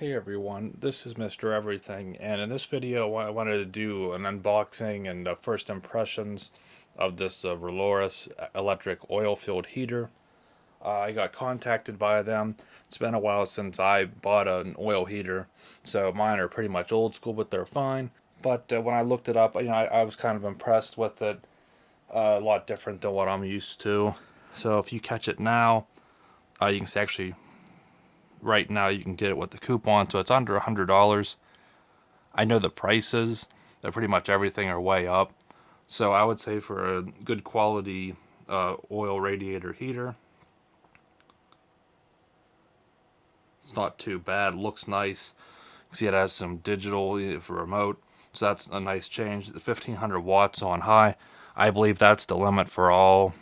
Hey everyone, this is Mr. Everything, and in this video I wanted to do an unboxing and first impressions of this Rellorus electric oil-filled heater. I got contacted by them. It's been a while since I bought an oil heater, so mine are pretty much old school, but they're fine. But when I looked it up, I was kind of impressed with it. A lot different than what I'm used to. So if you catch it now, you can see actually right now you can get it with the coupon, so it's under $100. I know the prices, that pretty much everything are way up. So I would say for a good quality oil radiator heater, it's not too bad. Looks nice. You see it has some digital for remote, so that's a nice change. The 1500 watts on high. I believe that's the limit for all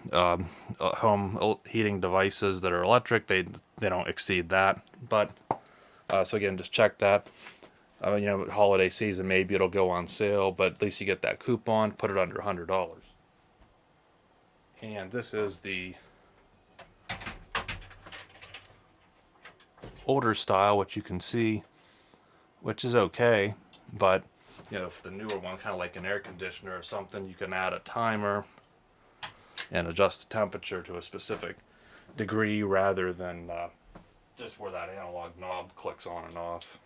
home heating devices that are electric. They don't exceed that. But so again, just check that. Holiday season, maybe it'll go on sale, but at least you get that coupon, put it under $100. And this is the older style, which you can see, which is okay, but for the newer one, kind of like an air conditioner or something, you can add a timer and adjust the temperature to a specific degree rather than just where that analog knob clicks on and off.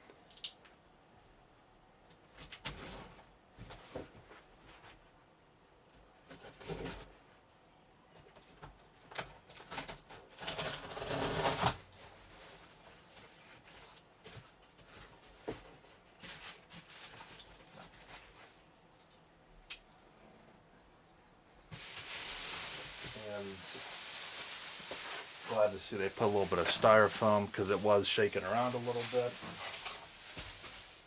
And glad to see they put a little bit of styrofoam because it was shaking around a little bit.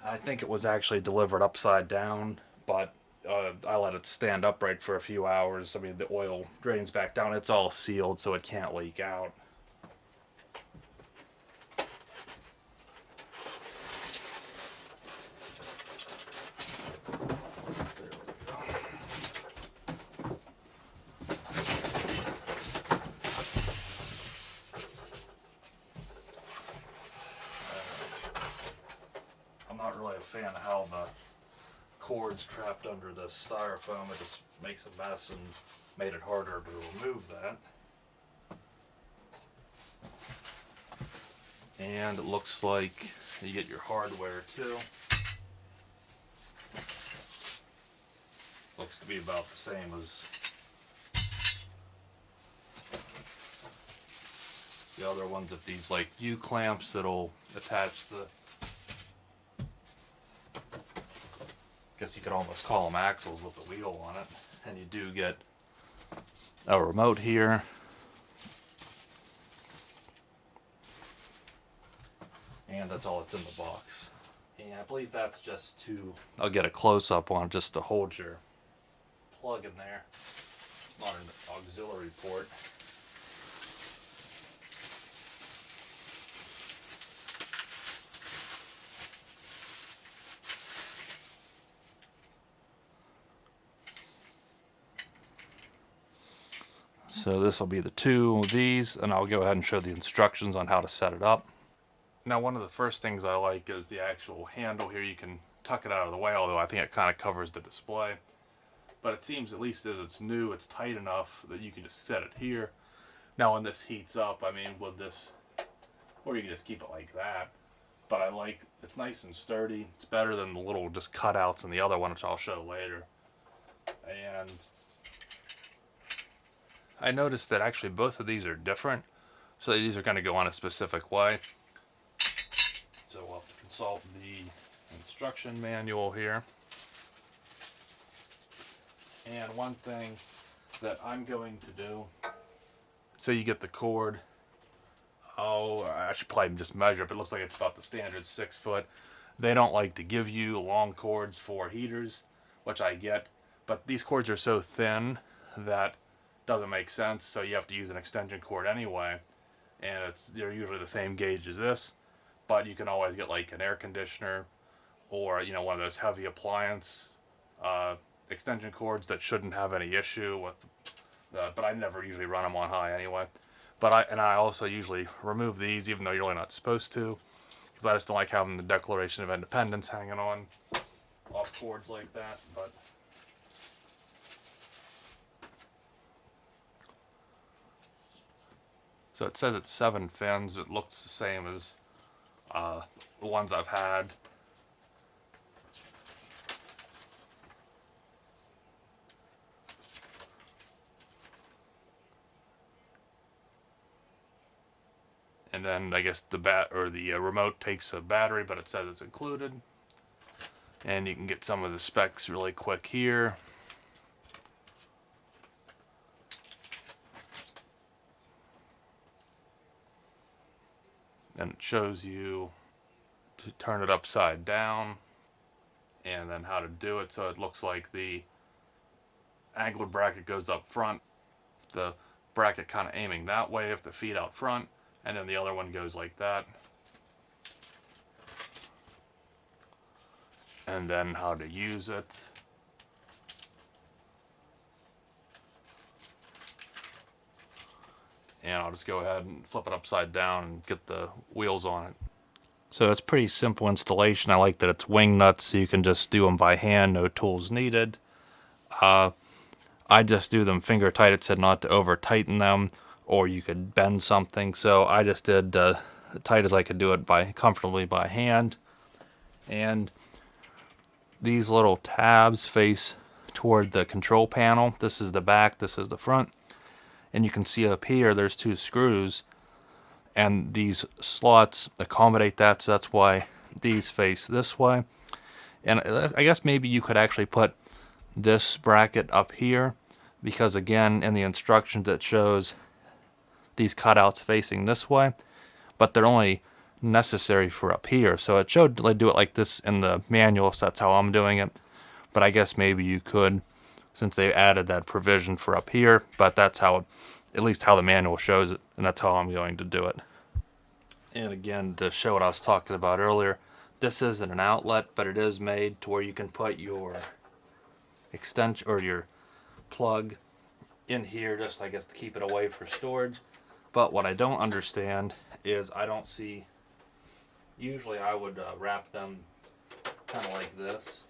I think it was actually delivered upside down, but I let it stand upright for a few hours. I mean, the oil drains back down. It's all sealed, so it can't leak out. I'm not really a fan of how the cord's trapped under the styrofoam. It just makes a mess and made it harder to remove that. And it looks like you get your hardware too. Looks to be about the same as the other ones, of these like U-clamps that'll attach the, guess you could almost call them axles with the wheel on it. And you do get a remote here. And that's all that's in the box. And I believe that's just to, I'll get a close-up on it just to hold your plug in there. It's not an auxiliary port. So this will be the two of these, and I'll go ahead and show the instructions on how to set it up. Now, one of the first things I like is the actual handle here. You can tuck it out of the way, although I think it kind of covers the display. But it seems, at least as it's new, it's tight enough that you can just set it here. Now when this heats up, I mean, with this, or you can just keep it like that. But I like, it's nice and sturdy. It's better than the little just cutouts in the other one, which I'll show later. And I noticed that actually both of these are different. So these are going to go on a specific way. So we'll have to consult the instruction manual here. And one thing that I'm going to do, so you get the cord. Oh, I should probably just measure it, but it looks like it's about the standard 6 foot. They don't like to give you long cords for heaters, which I get, but these cords are so thin that doesn't make sense, so you have to use an extension cord anyway, and they're usually the same gauge as this, but you can always get like an air conditioner or one of those heavy appliance extension cords that shouldn't have any issue with, but I never usually run them on high anyway. But I also usually remove these, even though you're really not supposed to, because I just don't like having the Declaration of Independence hanging on off cords like that. But so it says it's 7 fins. It looks the same as the ones I've had. And then I guess the remote takes a battery, but it says it's included. And you can get some of the specs really quick here. And it shows you to turn it upside down and then how to do it so it looks like the angled bracket goes up front, the bracket kind of aiming that way if the feet out front, and then the other one goes like that. And then how to use it. And I'll just go ahead and flip it upside down and get the wheels on it. So it's pretty simple installation. I like that it's wing nuts, so you can just do them by hand, no tools needed. I just do them finger tight. It said not to over tighten them, or you could bend something. So I just did as tight as I could do it comfortably by hand. And these little tabs face toward the control panel. This is the back, this is the front. And you can see up here there's 2 screws, and these slots accommodate that, so that's why these face this way. And I guess maybe you could actually put this bracket up here, because again in the instructions it shows these cutouts facing this way, but they're only necessary for up here. So it showed to do it like this in the manual, so that's how I'm doing it. But I guess maybe you could, since they added that provision for up here, but that's how, at least how the manual shows it, and that's how I'm going to do it. And again, to show what I was talking about earlier, this isn't an outlet, but it is made to where you can put your extension or your plug in here, just I guess to keep it away for storage. But what I don't understand is I don't see, usually I would wrap them kind of like this,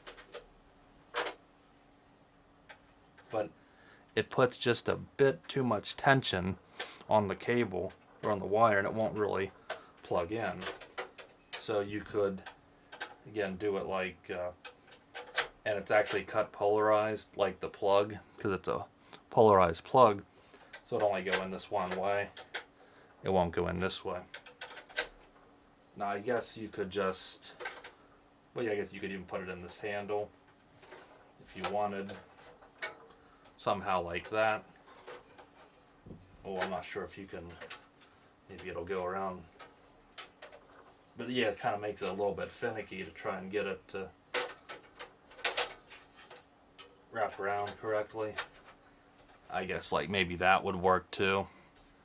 but it puts just a bit too much tension on the cable or on the wire, and it won't really plug in. So you could again do it like and it's actually cut polarized like the plug, because it's a polarized plug, so it'll only go in this one way. It won't go in this way. Now I guess you could just, well yeah, I guess you could even put it in this handle if you wanted, somehow like that. Oh, I'm not sure if you can, maybe it'll go around. But yeah, it kind of makes it a little bit finicky to try and get it to wrap around correctly. I guess like maybe that would work too.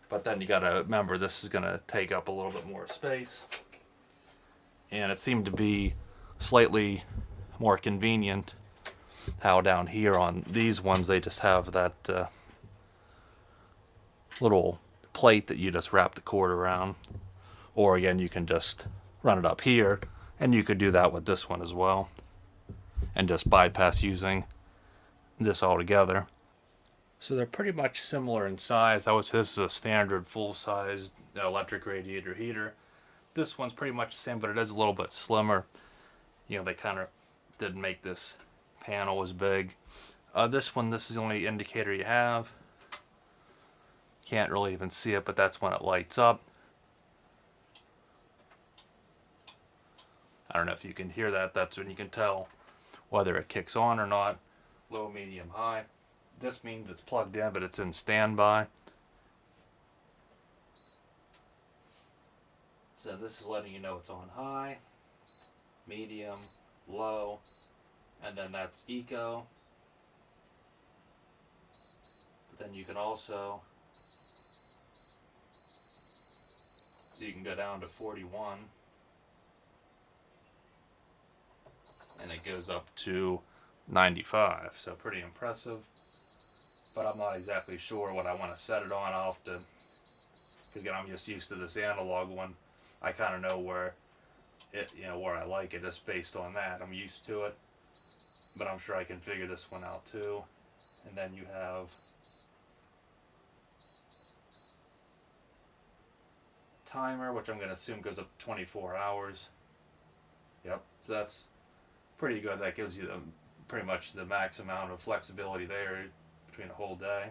But then you gotta remember this is gonna take up a little bit more space. And it seemed to be slightly more convenient how down here on these ones they just have that little plate that you just wrap the cord around. Or again, you can just run it up here, and you could do that with this one as well, and just bypass using this altogether. So they're pretty much similar in size. This is a standard full-sized electric radiator heater. This one's pretty much the same, but it is a little bit slimmer. You know, they kind of didn't make this panel as big. This one, this is the only indicator you have. Can't really even see it, but that's when it lights up. I don't know if you can hear that. That's when you can tell whether it kicks on or not. Low, medium, high. This means it's plugged in, but it's in standby. So this is letting you know it's on high, medium, low, and then that's eco. But then you can also, so you can go down to 41. And it goes up to 95, so pretty impressive. But I'm not exactly sure what I want to set it on. I'll have to, because again, I'm just used to this analog one. I kind of know where it, where I like it just based on that. I'm used to it, but I'm sure I can figure this one out too. And then you have timer, which I'm going to assume goes up 24 hours. Yep, so that's pretty good. That gives you pretty much the max amount of flexibility there between a whole day.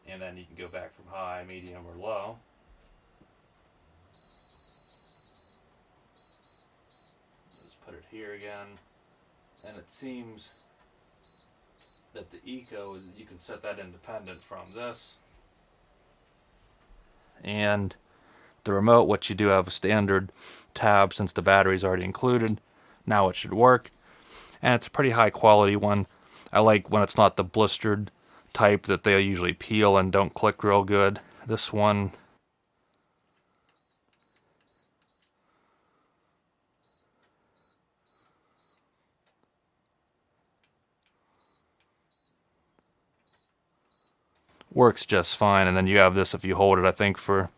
And then you can go back from high, medium, or low. Just put it here again. And it seems that the Eco, you can set that independent from this. And the remote, which you do have a standard tab since the battery's already included. Now it should work. And it's a pretty high quality one. I like when it's not the blistered type that they usually peel and don't click real good. This one works just fine. And then you have this, if you hold it, I think for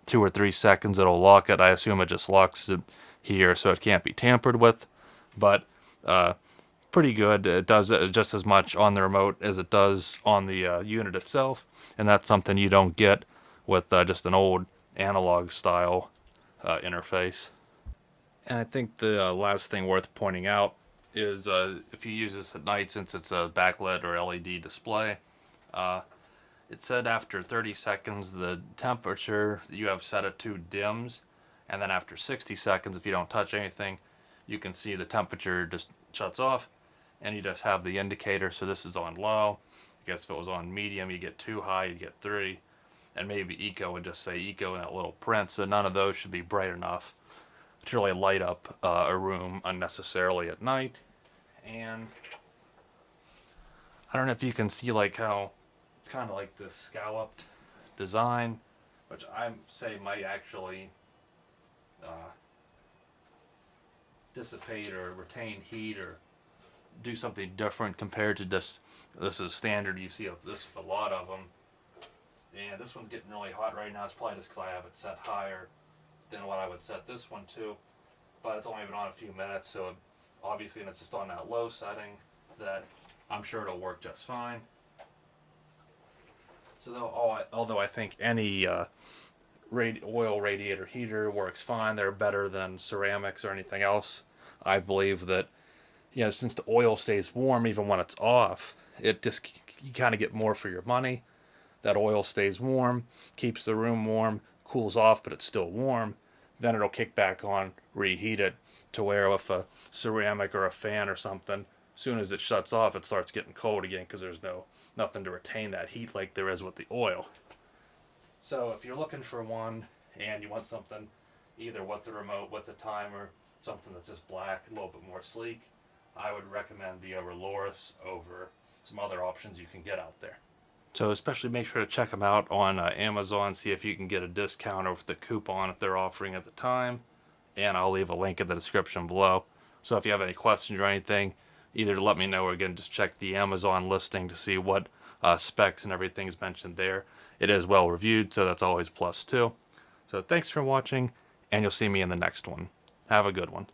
2 or 3 seconds, it'll lock it. I assume it just locks it here, so it can't be tampered with. But pretty good. It does just as much on the remote as it does on the unit itself, and that's something you don't get with just an old analog style interface. And I think the last thing worth pointing out is if you use this at night, since it's a backlit or LED display, it said after 30 seconds the temperature that you have set it to dims, and then after 60 seconds, if you don't touch anything, you can see the temperature just shuts off, and you just have the indicator. So this is on low. I guess if it was on medium, you get 2, high, you get 3, and maybe Eco would just say Eco in that little print. So none of those should be bright enough to really light up a room unnecessarily at night. And I don't know if you can see like how it's kind of like this scalloped design, which I say might actually dissipate or retain heat or do something different compared to this. This is standard. You see this with a lot of them. And this one's getting really hot right now. It's probably just because I have it set higher than what I would set this one to. But it's only been on a few minutes, so obviously, and it's just on that low setting, that I'm sure it'll work just fine. So although I think any oil radiator heater works fine, they're better than ceramics or anything else. I believe that, since the oil stays warm even when it's off, it just, you kind of get more for your money. That oil stays warm, keeps the room warm, cools off, but it's still warm. Then it'll kick back on, reheat it, to where if a ceramic or a fan or something, as soon as it shuts off, it starts getting cold again because there's nothing to retain that heat like there is with the oil. So if you're looking for one and you want something either with the remote, with the timer, something that's just black, a little bit more sleek, I would recommend the Rellorus over some other options you can get out there. So especially make sure to check them out on Amazon, see if you can get a discount over the coupon if they're offering at the time. And I'll leave a link in the description below. So if you have any questions or anything, either let me know or again just check the Amazon listing to see what specs and everything is mentioned there. It is well reviewed, so that's always a plus too. So thanks for watching, and you'll see me in the next one. Have a good one.